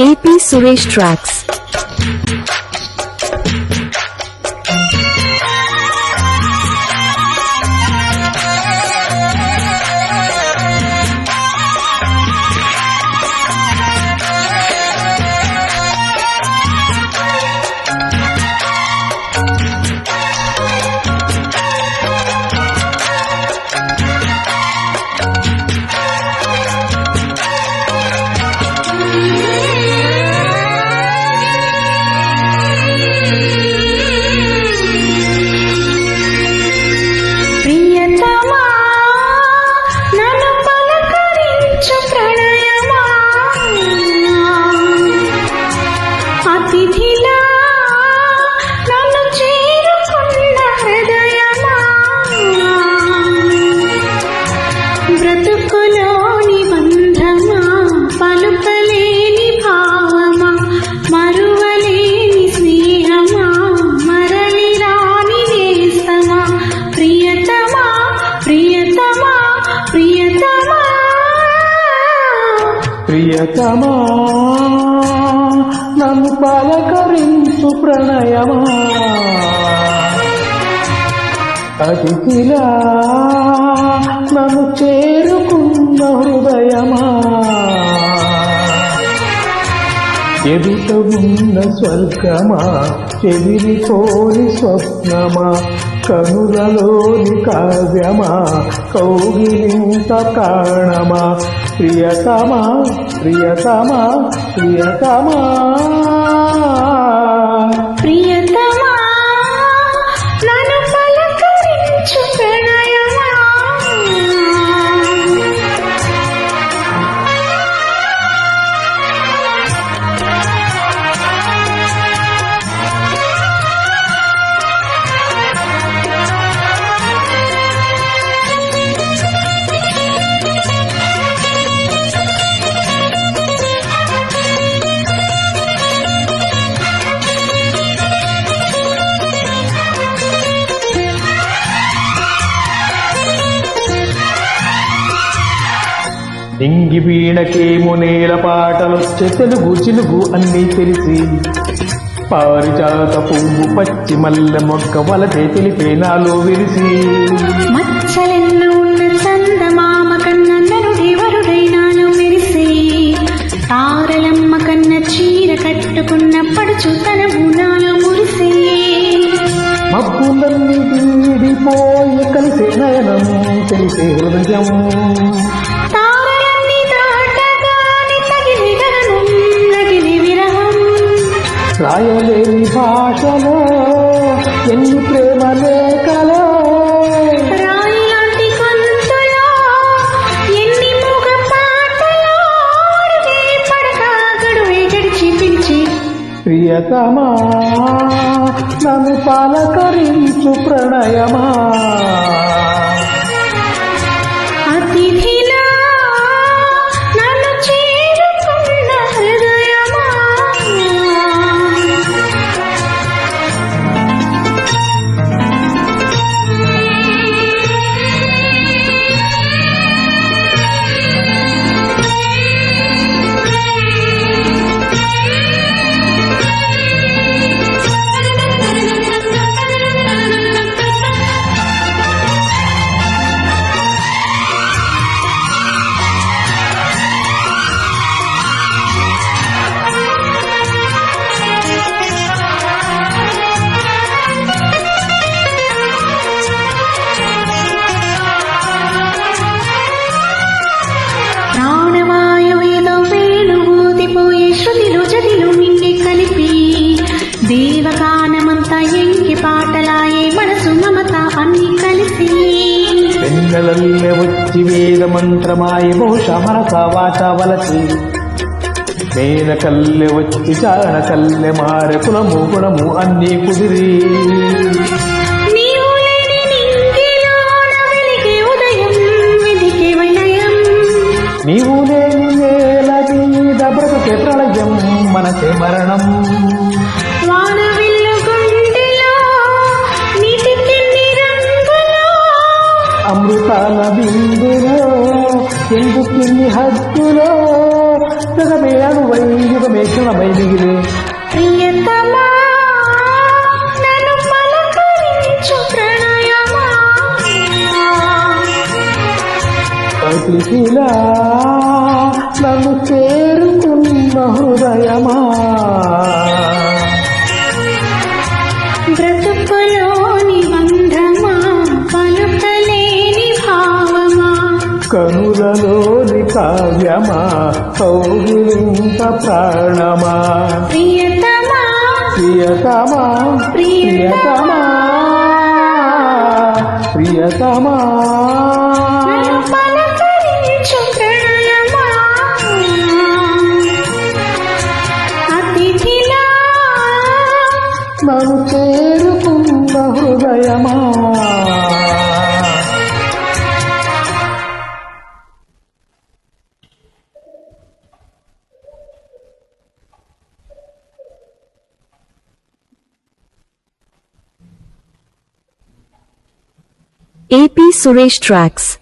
AP Suresh Tracks. ప్రియతమా నన్ను పలకరించు ప్రణయమా అతిథిలా నన్ను చేరుకున్న హృదయమా ఎదుట ఉన్న స్వర్గమా చెవిరిపోని స్వప్నమా కనులలోని కావ్యమా కౌగిలింత కారణమా ప్రియతమా ప్రియతమా ప్రియతమా ప్రియతమా నన్ను పలకరించు ప్రణయమా నింగి వీణకేమో నేల పాటలొచ్చే తెలుగు చిలుగు అన్నీ తెలిసి పారిజాత పువ్వు పచ్చి మల్లె మొక్క వలతే తెలిపే నాలో విరిసి మచ్చలెన్నో ఉన్న చందమామ కన్న నరుడి వరుడై నాలో మెరిసి తారలమ్మ కన్న చీర కట్టుకున్న పడుచు తన నాలో మురిసి మబ్బులన్నీ వీడిపోయి కలిసే నయనం తెలిసే హృదయం రాయలేని భాషలో ఎన్ని ప్రేమ లేఖలో రాయిలాంటి గొంతులో ఎన్ని మూగ పాటలో పడక గడువే గడిచి పిలిచి ప్రియతమా నన్ను పలకరించు ప్రణయమా అతిథిలా నన్ను చేరుకున్న హృదయమా దేవగానమంతా ఎంకి పాటలాయే మనసు మమత అన్ని కలిసి పెన్నెలల్లె వచ్చి వేద మంత్రమాయ బహుశ మనస వాచ వలసి మేన కల్లె వచ్చి చారణ కల్లె మారె కులము గుణము అన్నీ కుదిరి నీవు లేని నేల మీద బ్రతుకే ప్రళయం మనసే మరణం అమృతాల బిందులో ఎందుకిన్ని హద్దులో జగమే అణువై యుగమే క్షణమై మిగిలే ప్రియతమా నన్ను పలకరించు ప్రణయమా అతిథిలా నన్ను చేరుకున్న హృదయమా బ్రతుకులోని బంధమా పలుకలేని భావమా కనులలోని కావ్యమా కౌగిలింత ప్రాణమా ప్రియతమా ప్రియతమా ప్రియతమా ప్రియతమా నన్ను పలకరించు ప్రణయమా అతిథిలా నన్ను చేరుకున్న హృదయమా AP Suresh Tracks.